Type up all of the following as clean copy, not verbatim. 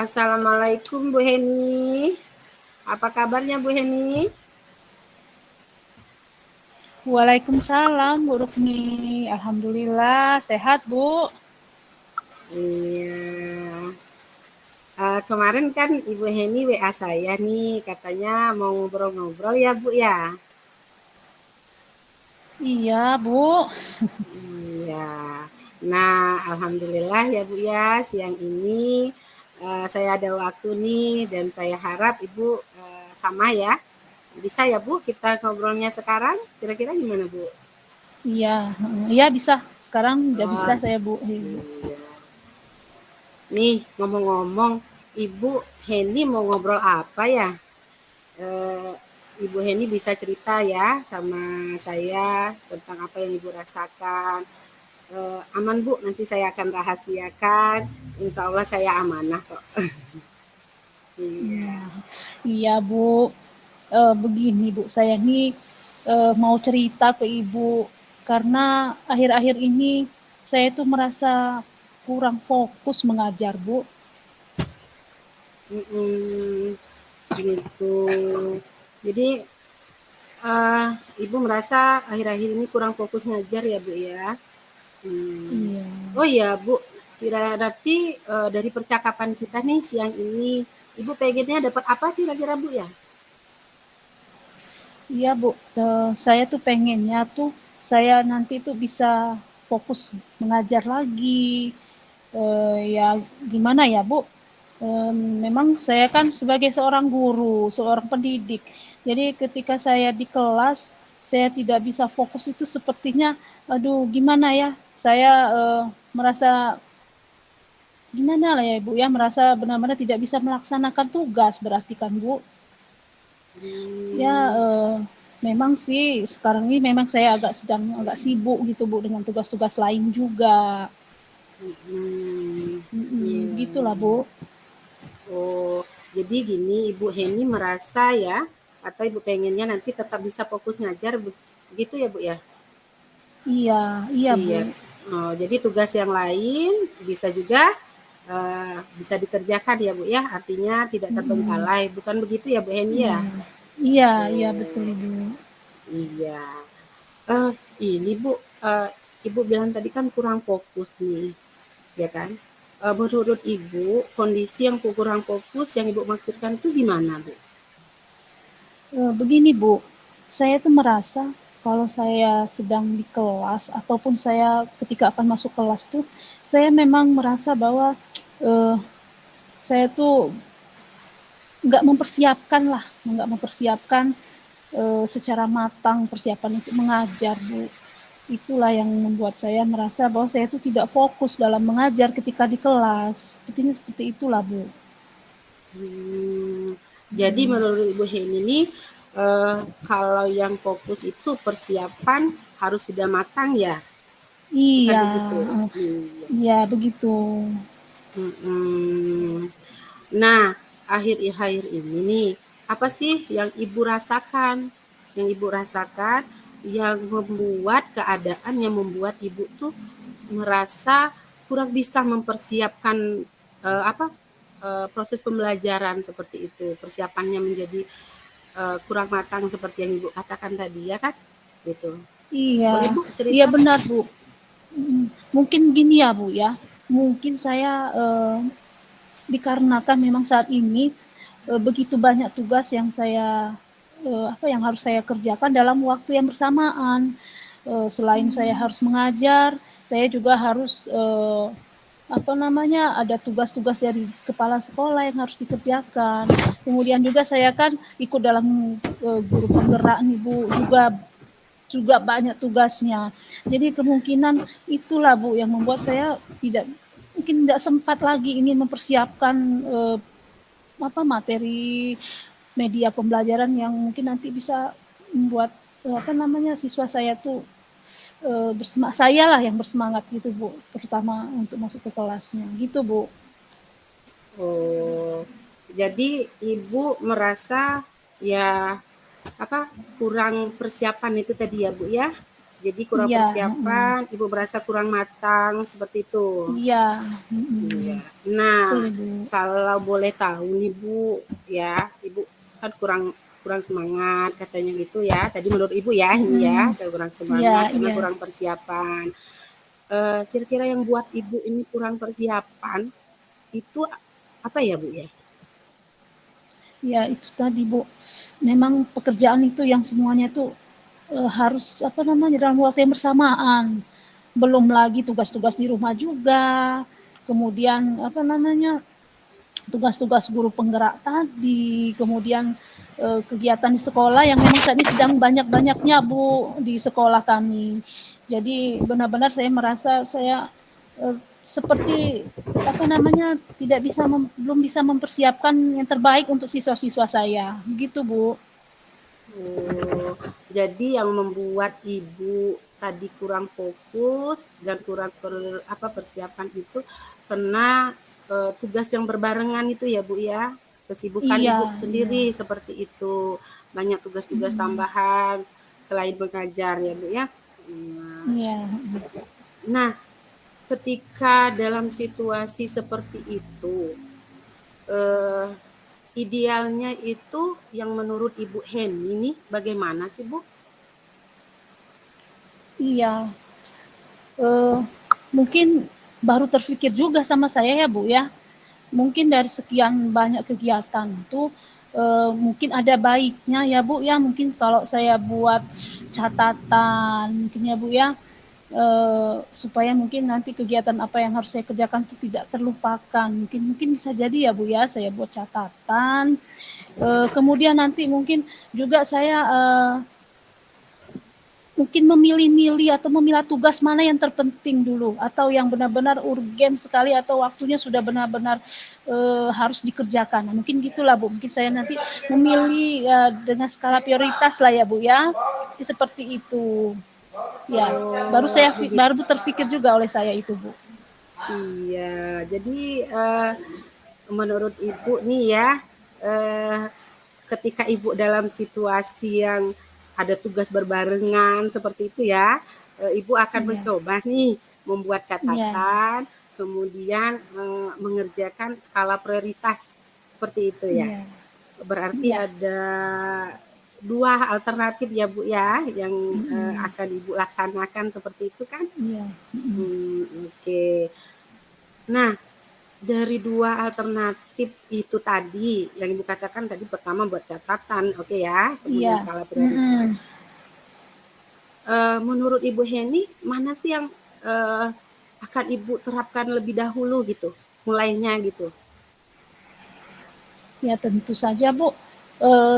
Assalamualaikum Bu Heni. Apa kabarnya Bu Heni? Waalaikumsalam Bu Rukmi. Alhamdulillah sehat Bu. Iya. Kemarin kan Ibu Heni WA saya nih, katanya mau ngobrol-ngobrol ya Bu ya? Iya Bu. Iya. Nah, alhamdulillah ya Bu ya, siang ini saya ada waktu nih dan saya harap Ibu sama ya. Bisa ya Bu kita ngobrolnya sekarang? Kira-kira gimana Bu? Iya bisa. Sekarang udah bisa saya Bu. Iya. Nih ngomong-ngomong, Ibu Heni mau ngobrol apa ya? Ibu Heni bisa cerita ya sama saya tentang apa yang Ibu rasakan. Aman Bu, nanti saya akan rahasiakan. Insya Allah saya amanah kok. Iya. Iya Bu. Begini Bu, saya nih mau cerita ke Ibu karena akhir-akhir ini saya tuh merasa kurang fokus mengajar Bu. Gitu. Jadi Ibu merasa akhir-akhir ini kurang fokus ngajar ya Bu ya. Iya. Oh iya Bu, kira nanti dari percakapan kita nih siang ini, Ibu pengennya dapat apa kira-kira Bu ya? Iya Bu, saya tuh pengennya tuh saya nanti tuh bisa fokus mengajar lagi. Ya gimana ya Bu? Memang saya kan sebagai seorang guru, seorang pendidik. Jadi ketika saya di kelas, saya tidak bisa fokus itu sepertinya, aduh gimana ya? Saya merasa gimana lah ya Bu ya, merasa benar-benar tidak bisa melaksanakan tugas berarti kan Bu. Ya, memang sih sekarang ini memang saya sedang agak sibuk gitu Bu dengan tugas-tugas lain juga. Gitulah Bu. Oh, jadi gini Ibu Heni merasa ya, atau Ibu pengennya nanti tetap bisa fokus ngajar, begitu ya Bu ya? Iya, iya Bu. Iya. Oh, jadi tugas yang lain bisa juga bisa dikerjakan ya Bu ya, artinya tidak terbengkalai, bukan begitu ya Bu Heni ya? Iya, iya betul Oh, Bu. iya. Eh, ini Bu, Ibu bilang tadi kan kurang fokus nih, ya kan? Menurut Ibu, kondisi yang kurang fokus yang Ibu maksudkan itu gimana Bu? Begini Bu, saya tuh merasa kalau saya sedang di kelas ataupun saya ketika akan masuk kelas tuh, saya memang merasa bahwa eh, saya tuh nggak mempersiapkan secara matang persiapan untuk mengajar Bu. Itulah yang membuat saya merasa bahwa saya itu tidak fokus dalam mengajar ketika di kelas. Sepertinya seperti itulah Bu. Jadi menurut Ibu Heni ini kalau yang fokus itu persiapan harus sudah matang ya, bukan Iya, begitu? iya begitu. Nah, akhir-akhir ini nih, apa sih yang Ibu rasakan? Yang Ibu rasakan yang membuat keadaan yang membuat Ibu tuh merasa kurang bisa mempersiapkan proses pembelajaran seperti itu. Persiapannya menjadi kurang matang seperti yang Ibu katakan tadi ya kan? Gitu. Iya, Boleh Bu iya cerita? benar Bu. Mungkin gini ya Bu ya. Mungkin saya dikarenakan memang saat ini begitu banyak tugas yang saya yang harus saya kerjakan dalam waktu yang bersamaan. Selain saya harus mengajar, saya juga harus ada tugas-tugas dari kepala sekolah yang harus dikerjakan. Kemudian juga saya kan ikut dalam guru penggerak nih Bu, juga juga banyak tugasnya. Jadi kemungkinan itulah Bu yang membuat saya tidak sempat lagi ingin mempersiapkan materi media pembelajaran yang mungkin nanti bisa membuat siswa saya tuh saya lah yang bersemangat gitu Bu, terutama untuk masuk ke kelasnya gitu Bu. Oh, jadi ibu merasa ya kurang persiapan itu tadi ya Bu ya. Jadi kurang Iya, persiapan, ibu merasa kurang matang seperti itu. iya, Iya. betul Nah, Ibu. kalau boleh tahu nih Bu, ya, ibu kan kurang kurang semangat katanya gitu ya. Tadi menurut ibu ya ini ya, kurang Iya, semangat karena iya. kurang persiapan. Kira-kira yang buat ibu ini kurang persiapan itu apa ya Bu ya? Ya itu tadi Bu. Memang pekerjaan itu yang semuanya tuh harus dalam waktu yang bersamaan. Belum lagi tugas-tugas di rumah juga. Kemudian tugas-tugas guru penggerak tadi, kemudian kegiatan di sekolah yang memang saat ini sedang banyak-banyaknya Bu di sekolah kami. Jadi benar-benar saya merasa saya seperti belum bisa mempersiapkan yang terbaik untuk siswa-siswa saya, gitu Bu. Oh, jadi yang membuat ibu tadi kurang fokus dan kurang persiapan itu karena tugas yang berbarengan itu ya Bu ya, kesibukan Iya, ibu iya. sendiri seperti itu, banyak tugas-tugas tambahan selain mengajar ya Bu ya. Iya. Nah, ketika dalam situasi seperti itu, eh, idealnya itu yang menurut Ibu Heni ini bagaimana sih Bu? Iya. Eh, mungkin baru terpikir juga sama saya ya Bu ya. Mungkin dari sekian banyak kegiatan tuh mungkin ada baiknya ya Bu ya, mungkin kalau saya buat catatan mungkin ya Bu ya, supaya mungkin nanti kegiatan apa yang harus saya kerjakan itu tidak terlupakan. Mungkin bisa jadi ya Bu ya, saya buat catatan. Kemudian nanti mungkin juga saya mungkin memilih-milih atau memilah tugas mana yang terpenting dulu atau yang benar-benar urgen sekali atau waktunya sudah benar-benar harus dikerjakan. Nah, mungkin gitulah Bu. Mungkin saya nanti memilih dengan skala prioritas lah ya Bu ya. Seperti itu. Ya, Oh, begitu. baru terpikir juga oleh saya itu Bu. Iya, jadi menurut Ibu nih ya, eh, ketika Ibu dalam situasi yang ada tugas berbarengan seperti itu ya, Ibu akan Iya, mencoba nih membuat iya, catatan, kemudian mengerjakan skala prioritas seperti itu ya. iya, Berarti iya, ada dua alternatif ya Bu ya yang mm, akan Ibu laksanakan seperti itu kan? iya, mm, Oke. Nah, dari dua alternatif itu tadi yang Ibu katakan tadi pertama buat catatan, oke ya, kemudian iya, skala prioritas. mm, Menurut Ibu Heni, mana sih yang akan Ibu terapkan lebih dahulu gitu, mulainya gitu? ya tentu saja Bu.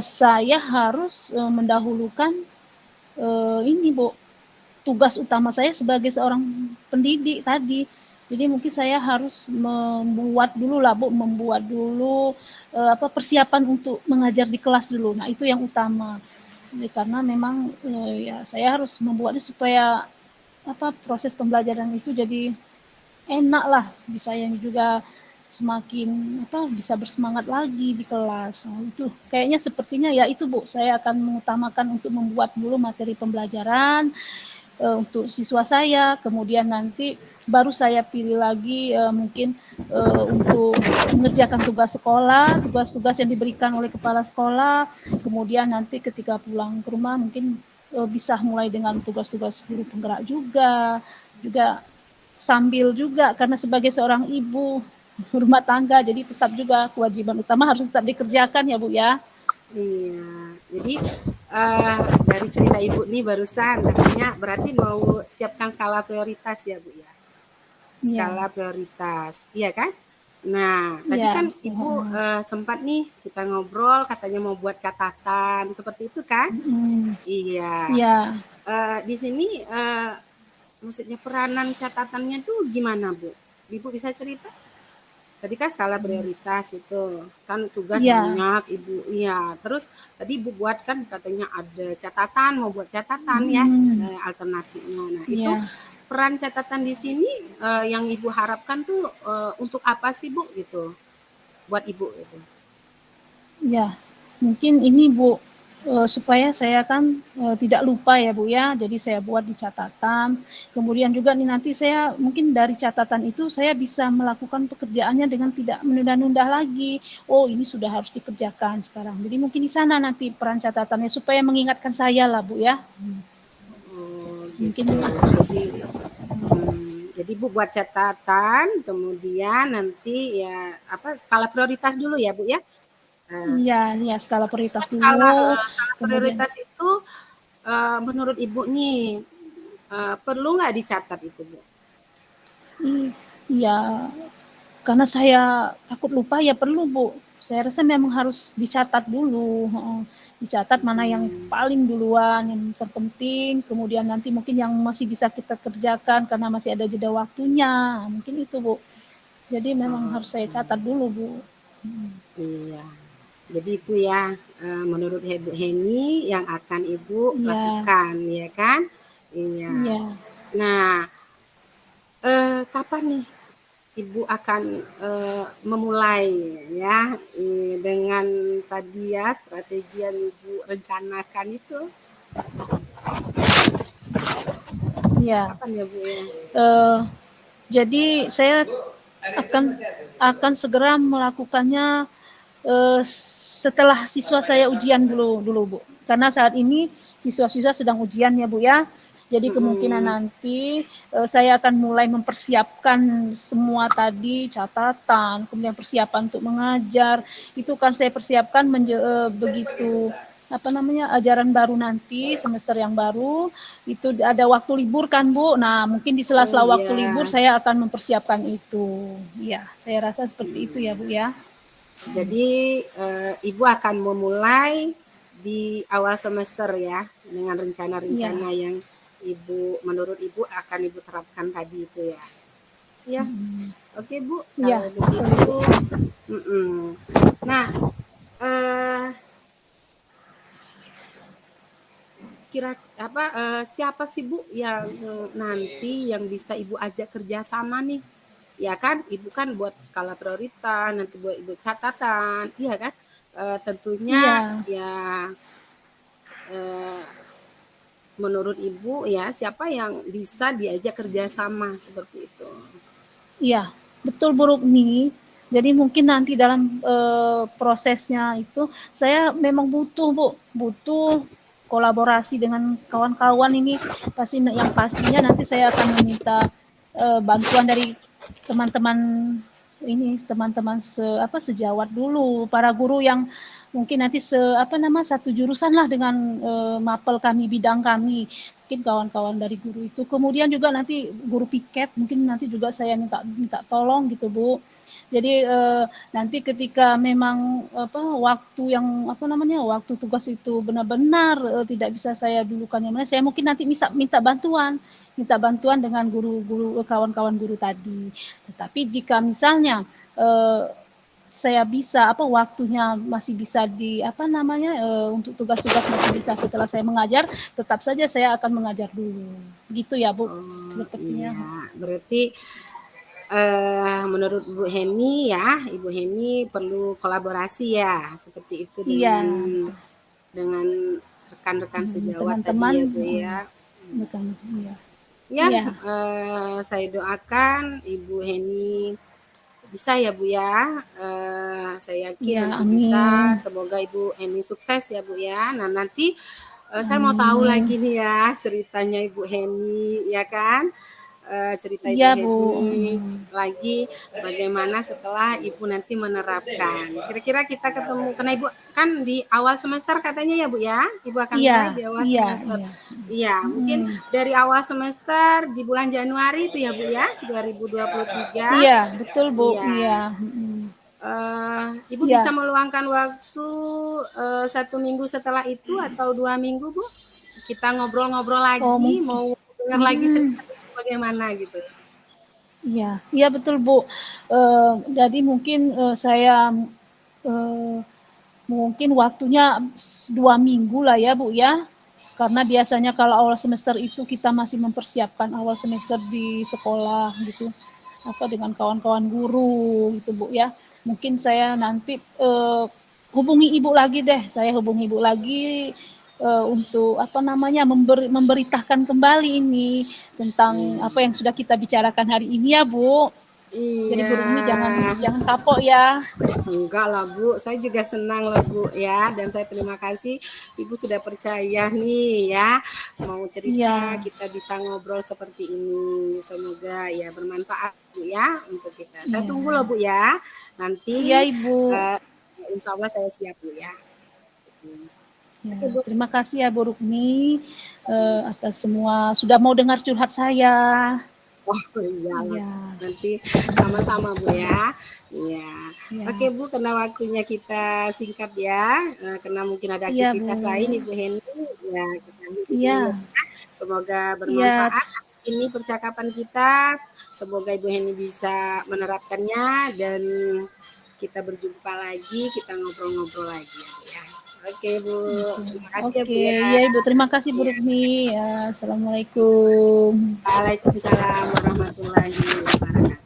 Saya harus mendahulukan ini Bu, tugas utama saya sebagai seorang pendidik tadi. Jadi mungkin saya harus membuat dulu persiapan untuk mengajar di kelas dulu. Nah itu yang utama. Jadi, karena memang ya saya harus membuatnya supaya proses pembelajaran itu jadi enak lah, bisa yang juga semakin bisa bersemangat lagi di kelas. Nah, itu kayaknya sepertinya ya itu Bu, saya akan mengutamakan untuk membuat dulu materi pembelajaran untuk siswa saya, kemudian nanti baru saya pilih lagi mungkin untuk mengerjakan tugas sekolah, tugas-tugas yang diberikan oleh kepala sekolah, kemudian nanti ketika pulang ke rumah mungkin bisa mulai dengan tugas-tugas guru penggerak juga sambil juga karena sebagai seorang ibu rumah tangga, jadi tetap juga kewajiban utama harus tetap dikerjakan ya Bu ya. Iya, jadi uh, dari cerita Ibu nih barusan katanya berarti mau siapkan skala prioritas ya Bu ya? Iya, Skala prioritas, iya kan? Nah, tadi iya, kan Ibu sempat nih kita ngobrol katanya mau buat catatan seperti itu kan? mm, Iya. iya, Di sini maksudnya peranan catatannya tuh gimana Bu? Ibu bisa cerita? Tadi kan skala prioritas itu kan tugas Iya. banyak Ibu. Iya, terus tadi Ibu buat kan katanya ada catatan, mau buat catatan ya Mm, alternatifnya. Nah, itu iya. peran catatan di sini yang Ibu harapkan tuh untuk apa sih Bu gitu? Buat Ibu gitu. Ya, mungkin ini Bu, supaya saya kan tidak lupa ya Bu ya, jadi saya buat di catatan. Kemudian juga nih nanti saya mungkin dari catatan itu saya bisa melakukan pekerjaannya dengan tidak menunda-nunda lagi. Oh ini sudah harus dikerjakan sekarang. Jadi mungkin di sana nanti peran catatannya supaya mengingatkan saya lah Bu ya. Oh, Mungkin gitu. Jadi Bu buat catatan, kemudian nanti ya apa skala prioritas dulu ya Bu ya. Eh, iya, ya skala prioritas Buat dulu, skala kemudian prioritas itu menurut Ibu nih perlu nggak dicatat itu Bu? iya, karena saya takut lupa ya perlu Bu. Saya rasa memang harus dicatat dulu, dicatat mana yang paling duluan, yang terpenting, kemudian nanti mungkin yang masih bisa kita kerjakan karena masih ada jeda waktunya, mungkin itu Bu. Jadi memang Oh, harus saya catat dulu Bu. iya. Jadi itu ya menurut Ibu Heni yang akan Ibu Iya, lakukan ya kan? Iya. iya, Nah, kapan nih Ibu akan memulai ya dengan tadi ya strategi yang Ibu rencanakan itu iya. kapan ya Bu ya? Eh, jadi saya akan akan segera melakukannya setelah siswa saya ujian dulu Bu. Karena saat ini siswa-siswa sedang ujian ya Bu ya. Jadi kemungkinan Mm-mm. nanti saya akan mulai mempersiapkan semua tadi catatan, kemudian persiapan untuk mengajar. Itu kan saya persiapkan begitu apa namanya ajaran baru nanti semester yang baru itu ada waktu libur kan Bu. Nah mungkin di Oh sela-sela waktu libur iya. saya akan mempersiapkan itu. Ya saya rasa seperti itu ya Bu ya. Jadi Ibu akan memulai di awal semester ya dengan rencana-rencana Iya. yang Ibu menurut Ibu akan Ibu terapkan tadi itu ya. Ya, oke Bu, Iya, kalau boleh Bu. begitu. Mm-mm. Nah, eh, kira apa siapa sih Bu yang nanti yang bisa Ibu ajak kerjasama nih? Ya kan, Ibu kan buat skala prioritas, nanti buat Ibu catatan, iya kan? Tentunya Iya, ya eh, menurut Ibu ya siapa yang bisa diajak kerjasama seperti itu? iya, betul Bu Rukmi. Jadi mungkin nanti dalam prosesnya itu saya memang butuh Bu, butuh kolaborasi dengan kawan-kawan ini pasti yang pastinya nanti saya akan meminta bantuan dari teman-teman ini teman-teman sejawat dulu para guru yang mungkin nanti apa nama satu jurusan lah dengan mapel kami bidang kami mungkin kawan-kawan dari guru itu kemudian juga nanti guru piket mungkin nanti juga saya minta minta tolong gitu Bu jadi nanti ketika memang apa waktu yang apa namanya waktu tugas itu benar-benar tidak bisa saya dulukan yang mana saya mungkin nanti bisa minta bantuan dengan guru-guru kawan-kawan guru tadi. Tetapi jika misalnya saya bisa apa waktunya masih bisa di apa namanya untuk tugas-tugas masih bisa setelah saya mengajar, tetap saja saya akan mengajar dulu. Gitu ya, Bu. Oh Sepertinya. iya, berarti menurut Bu Heni ya, Ibu Heni perlu kolaborasi ya, seperti itu Iya, betul. dengan rekan-rekan sejawat tadi Teman-teman ya Bu ya. bukan iya. Ya, Iya, saya doakan Ibu Heni bisa ya Bu ya. Saya yakin iya, nanti bisa. amin. Semoga Ibu Heni sukses ya Bu ya. Nah nanti saya mau tahu Amin. lagi nih ya ceritanya Ibu Heni ya kan. Cerita Ibu Iya, Bu. Heni lagi bagaimana setelah Ibu nanti menerapkan. Kira-kira kita ketemu karena Ibu kan di awal semester katanya ya Bu ya. Ibu akan Iya, mulai di awal iya, semester. iya. Iya, mungkin dari awal semester di bulan Januari itu ya Bu ya, 2023. Iya, betul, Bu. Iya. Iya. Ibu bisa Iya. meluangkan waktu 1 minggu setelah itu atau 2 minggu Bu? kita ngobrol-ngobrol Oh, lagi, mungkin. mau dengar lagi Mm-mm. cerita bagaimana gitu. Iya, iya betul Bu. Jadi mungkin saya eh, mungkin waktunya 2 minggu lah ya Bu ya. Karena biasanya kalau awal semester itu kita masih mempersiapkan awal semester di sekolah gitu, apa dengan kawan-kawan guru gitu Bu ya. Mungkin saya nanti hubungi Ibu lagi deh. Saya hubungi Ibu lagi untuk apa namanya memberitakan kembali ini tentang apa yang sudah kita bicarakan hari ini ya Bu. Jadi Iya, Bu Rukmi jangan jangan kapok ya. enggak lah Bu, saya juga senang lah Bu ya, dan saya terima kasih Ibu sudah percaya nih ya, mau cerita Iya, kita bisa ngobrol seperti ini. Semoga ya bermanfaat Bu ya untuk kita. Saya iya. tunggu loh Bu ya, Iya nanti Ibu. eh, insya Allah saya siap Bu ya. Ya, Oke Bu. terima kasih ya Bu Rukmi atas semua sudah mau dengar curhat saya. Oh iya, Iya, nanti sama-sama Bu ya. Iya. Oke iya, Bu, karena waktunya kita singkat ya, karena mungkin ada iya Bu. aktivitas lain Ibu Heni, ya kita akhiri dulu ya. Iya, Semoga iya, bermanfaat ini percakapan kita. Semoga Ibu Heni bisa menerapkannya dan kita berjumpa lagi, kita ngobrol-ngobrol lagi ya Bu ya. Oke Bu, oke. terima kasih ya Bu Oke, ya. iya Ibu. Terima kasih Bu Iya, Rukmi. Ya, sama-sama. Assalamualaikum. Waalaikumsalam warahmatullahi wabarakatuh.